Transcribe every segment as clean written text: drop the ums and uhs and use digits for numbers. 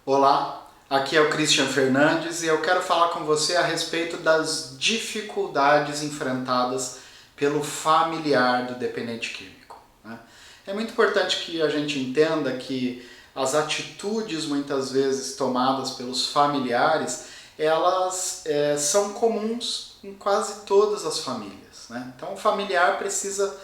Olá, aqui é o Christian Fernandes e eu quero falar com você a respeito das dificuldades enfrentadas pelo familiar do dependente químico, né? É muito importante que a gente entenda que as atitudes muitas vezes tomadas pelos familiares, elas são comuns em quase todas as famílias, né? Então o familiar precisa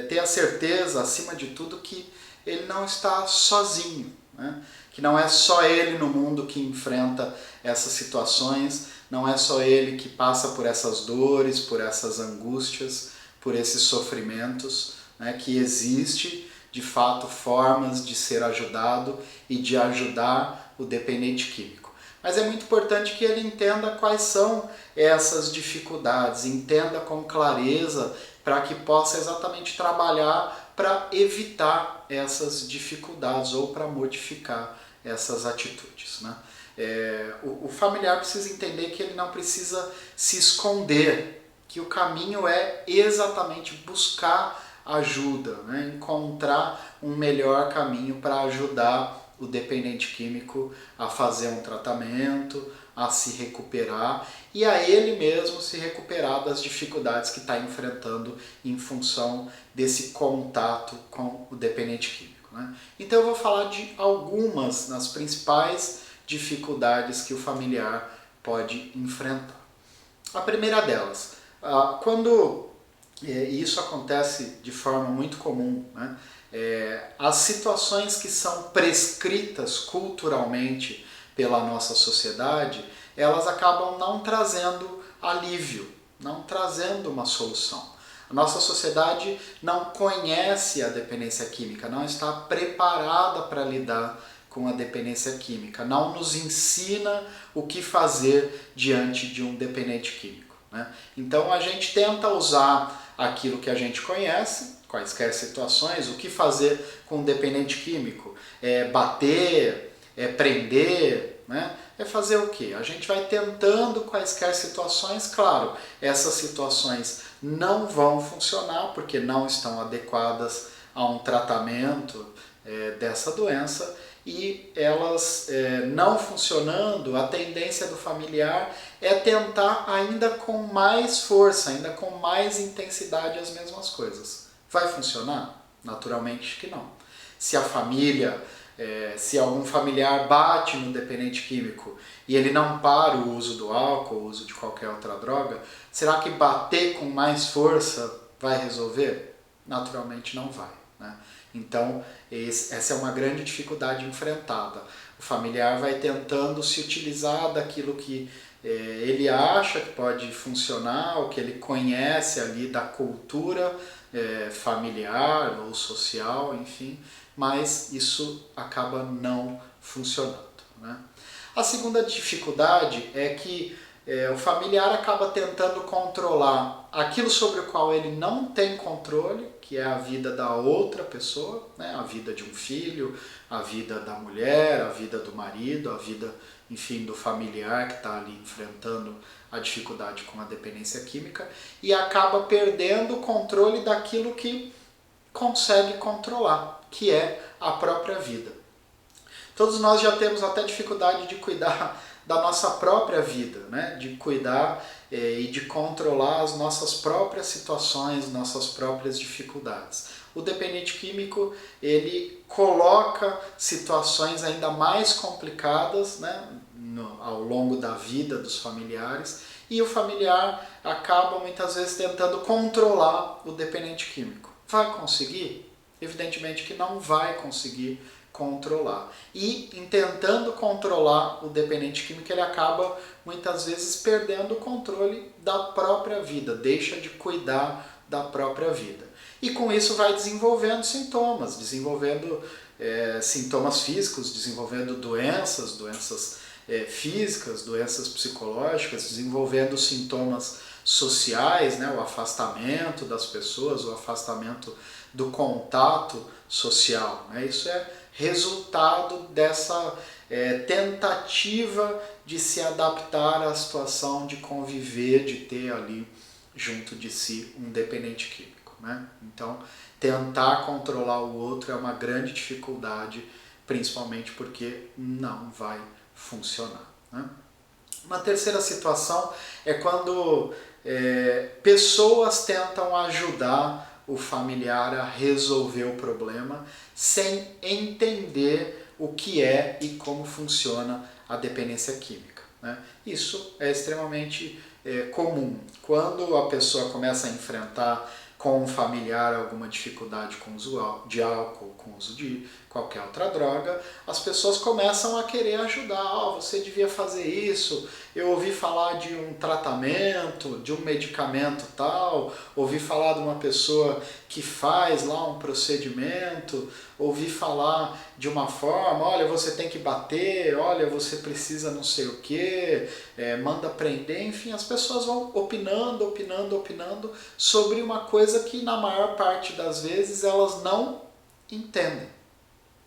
ter a certeza, acima de tudo, que ele não está sozinho, né? Que não é só ele no mundo que enfrenta essas situações, não é só ele que passa por essas dores, por essas angústias, por esses sofrimentos, né? Que existe de fato formas de ser ajudado e de ajudar o dependente químico. Mas é muito importante que ele entenda quais são essas dificuldades, entenda com clareza para que possa exatamente trabalhar para evitar essas dificuldades ou para modificar essas atitudes, né? O familiar precisa entender que ele não precisa se esconder, que o caminho é exatamente buscar ajuda, né? Encontrar um melhor caminho para ajudar o dependente químico a fazer um tratamento, a se recuperar e a ele mesmo se recuperar das dificuldades que está enfrentando em função desse contato com o dependente químico, né? Então eu vou falar de algumas das principais dificuldades que o familiar pode enfrentar. A primeira delas, quando isso acontece de forma muito comum, né? As situações que são prescritas culturalmente pela nossa sociedade, elas acabam não trazendo alívio, não trazendo uma solução. A nossa sociedade não conhece a dependência química, não está preparada para lidar com a dependência química, não nos ensina o que fazer diante de um dependente químico, né? Então a gente tenta usar aquilo que a gente conhece, quaisquer situações, o que fazer com um dependente químico, bater, prender, né? É fazer o quê? A gente vai tentando quaisquer situações, claro, essas situações não vão funcionar porque não estão adequadas a um tratamento dessa doença, e elas não funcionando, a tendência do familiar é tentar ainda com mais força, ainda com mais intensidade as mesmas coisas. Vai funcionar? Naturalmente que não. Se a família, se algum familiar bate no dependente químico e ele não para o uso do álcool, o uso de qualquer outra droga, será que bater com mais força vai resolver? Naturalmente não vai, né? Então, essa é uma grande dificuldade enfrentada. O familiar vai tentando se utilizar daquilo que ele acha que pode funcionar, o que ele conhece ali da cultura familiar ou social, enfim, mas isso acaba não funcionando, né? A segunda dificuldade é que o familiar acaba tentando controlar aquilo sobre o qual ele não tem controle, que é a vida da outra pessoa, né? A vida de um filho, a vida da mulher, a vida do marido, a vida, enfim, do familiar que está ali enfrentando a dificuldade com a dependência química, e acaba perdendo o controle daquilo que consegue controlar, que é a própria vida. Todos nós já temos até dificuldade de cuidar da nossa própria vida, né? De cuidar e de controlar as nossas próprias situações, nossas próprias dificuldades. O dependente químico, ele coloca situações ainda mais complicadas, né? Ao longo da vida dos familiares, e o familiar acaba muitas vezes tentando controlar o dependente químico. Vai conseguir? Evidentemente que não vai conseguir controlar. E em tentando controlar o dependente químico, ele acaba muitas vezes perdendo o controle da própria vida, deixa de cuidar da própria vida. E com isso vai desenvolvendo sintomas, sintomas físicos, desenvolvendo doenças físicas, doenças psicológicas, desenvolvendo sintomas sociais, né? O afastamento das pessoas, o afastamento do contato social, né? Isso é resultado dessa tentativa de se adaptar à situação, de conviver, de ter ali junto de si um dependente químico, né? Então, tentar controlar o outro é uma grande dificuldade principalmente porque não vai funcionar, né? Uma terceira situação é quando pessoas tentam ajudar o familiar a resolver o problema sem entender o que é e como funciona a dependência química, né? Isso é extremamente comum. Quando a pessoa começa a enfrentar com um familiar alguma dificuldade com o uso de álcool, com o uso de qualquer outra droga, as pessoas começam a querer ajudar. Você devia fazer isso, eu ouvi falar de um tratamento, de um medicamento tal, ouvi falar de uma pessoa que faz lá um procedimento, ouvi falar de uma forma, olha, você tem que bater, olha, você precisa não sei o que, manda prender, enfim, as pessoas vão opinando sobre uma coisa que na maior parte das vezes elas não entendem,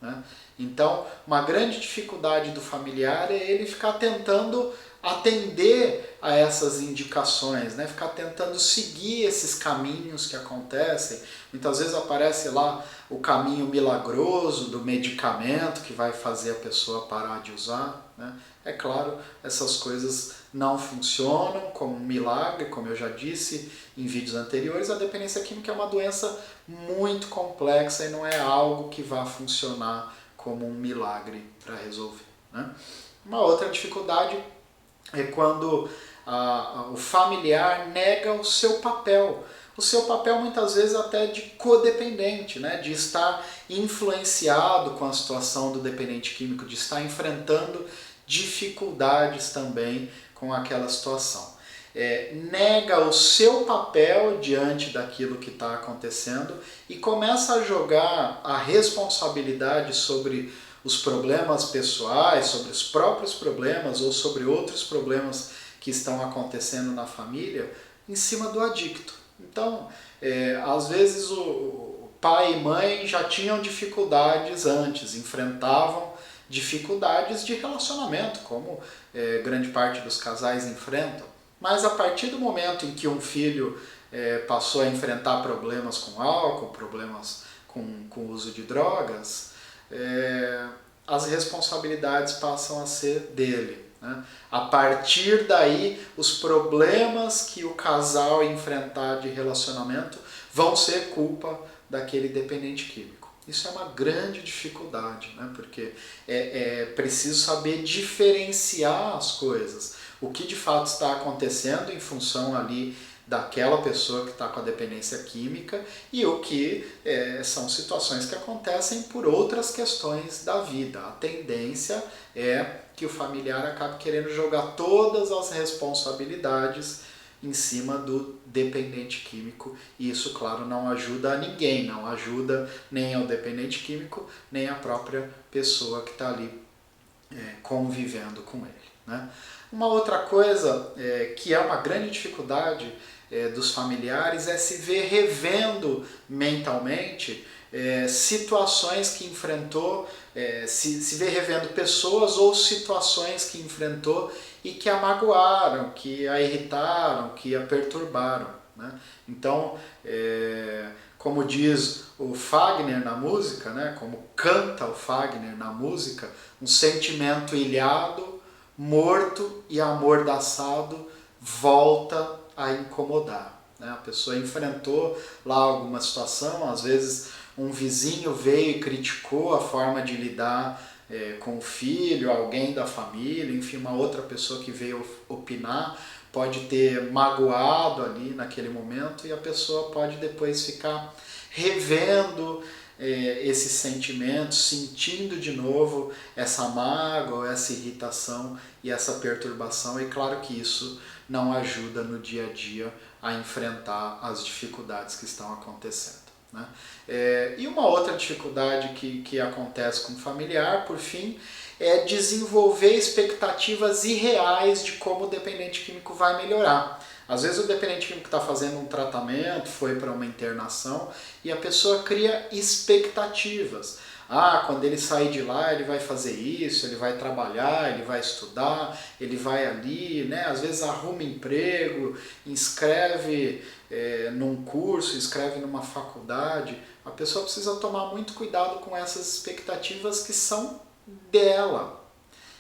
né? Então, uma grande dificuldade do familiar é ele ficar tentando atender a essas indicações, né? Ficar tentando seguir esses caminhos que acontecem. Muitas vezes aparece lá o caminho milagroso do medicamento que vai fazer a pessoa parar de usar, né? É claro, essas coisas não funcionam como um milagre, como eu já disse em vídeos anteriores. A dependência química é uma doença muito complexa e não é algo que vá funcionar como um milagre para resolver, né? Uma outra dificuldade é quando o familiar nega o seu papel muitas vezes até de codependente, né? De estar influenciado com a situação do dependente químico, de estar enfrentando dificuldades também com aquela situação. Nega o seu papel diante daquilo que está acontecendo e começa a jogar a responsabilidade sobre os problemas pessoais, sobre os próprios problemas ou sobre outros problemas que estão acontecendo na família em cima do adicto. Então, às vezes o pai e mãe já tinham dificuldades antes, enfrentavam dificuldades de relacionamento, como grande parte dos casais enfrentam. Mas a partir do momento em que um filho passou a enfrentar problemas com álcool, problemas com o uso de drogas, as responsabilidades passam a ser dele, né? A partir daí, os problemas que o casal enfrentar de relacionamento vão ser culpa daquele dependente químico. Isso é uma grande dificuldade, né? Porque é preciso saber diferenciar as coisas. O que de fato está acontecendo em função ali daquela pessoa que está com a dependência química e o que são situações que acontecem por outras questões da vida. A tendência é que o familiar acabe querendo jogar todas as responsabilidades em cima do dependente químico e isso, claro, não ajuda a ninguém, não ajuda nem ao dependente químico, nem a própria pessoa que está ali convivendo com ele, né? Uma outra coisa que é uma grande dificuldade dos familiares é se ver revendo mentalmente situações que enfrentou, se ver revendo pessoas ou situações que enfrentou e que a magoaram, que a irritaram, que a perturbaram, né? Então, como diz o Fagner na música, né? Como canta o Fagner na música, um sentimento ilhado, morto e amordaçado volta a incomodar, né? A pessoa enfrentou lá alguma situação, às vezes um vizinho veio e criticou a forma de lidar com o filho, alguém da família, enfim, uma outra pessoa que veio opinar, pode ter magoado ali naquele momento e a pessoa pode depois ficar revendo esses sentimentos, sentindo de novo essa mágoa, essa irritação e essa perturbação, e claro que isso não ajuda no dia a dia a enfrentar as dificuldades que estão acontecendo, né? E uma outra dificuldade que acontece com o familiar, por fim, é desenvolver expectativas irreais de como o dependente químico vai melhorar. Às vezes o dependente químico está fazendo um tratamento, foi para uma internação e a pessoa cria expectativas. Ah, quando ele sair de lá ele vai fazer isso, ele vai trabalhar, ele vai estudar, ele vai ali, né? Às vezes arruma emprego, inscreve num curso, inscreve numa faculdade. A pessoa precisa tomar muito cuidado com essas expectativas que são dela.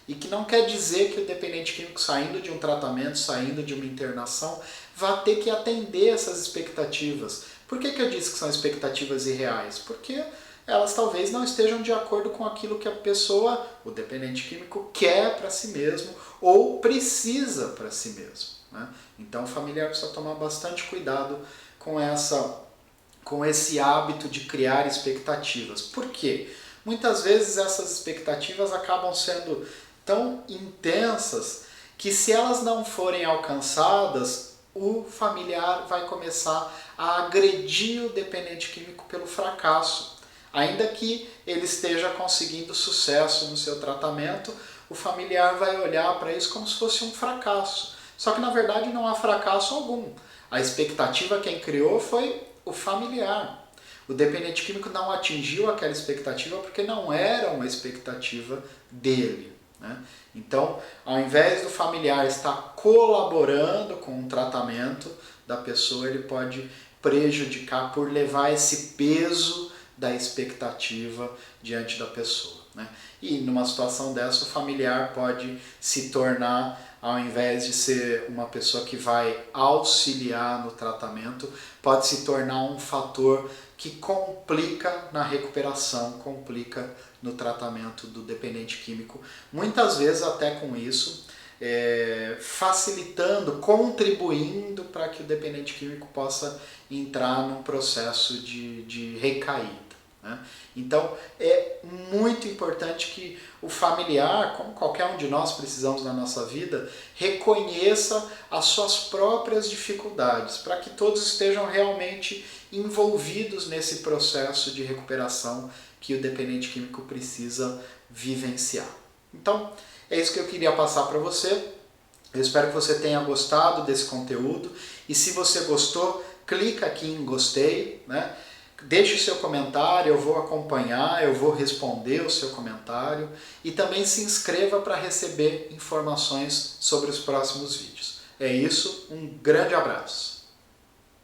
E que não quer dizer que o dependente químico, saindo de um tratamento, saindo de uma internação, vai ter que atender essas expectativas. Por que eu disse que são expectativas irreais? Porque elas talvez não estejam de acordo com aquilo que a pessoa, o dependente químico, quer para si mesmo ou precisa para si mesmo, né? Então o familiar precisa tomar bastante cuidado com esse hábito de criar expectativas. Por quê? Muitas vezes essas expectativas acabam sendo tão intensas que, se elas não forem alcançadas, o familiar vai começar a agredir o dependente químico pelo fracasso. Ainda que ele esteja conseguindo sucesso no seu tratamento, o familiar vai olhar para isso como se fosse um fracasso. Só que na verdade não há fracasso algum. A expectativa quem criou foi o familiar. O dependente químico não atingiu aquela expectativa porque não era uma expectativa dele, né? Então, ao invés do familiar estar colaborando com o tratamento da pessoa, ele pode prejudicar por levar esse peso da expectativa diante da pessoa, né? E numa situação dessa, o familiar pode se tornar, ao invés de ser uma pessoa que vai auxiliar no tratamento, pode se tornar um fator que complica na recuperação, complica no tratamento do dependente químico, muitas vezes até com isso, facilitando, contribuindo para que o dependente químico possa entrar num processo de recaída, né? Então é muito importante que o familiar, como qualquer um de nós precisamos na nossa vida, reconheça as suas próprias dificuldades, para que todos estejam realmente envolvidos nesse processo de recuperação que o dependente químico precisa vivenciar. Então, é isso que eu queria passar para você. Eu espero que você tenha gostado desse conteúdo, e se você gostou, clica aqui em gostei, né? Deixe o seu comentário, eu vou acompanhar, eu vou responder o seu comentário, e também se inscreva para receber informações sobre os próximos vídeos. É isso, um grande abraço!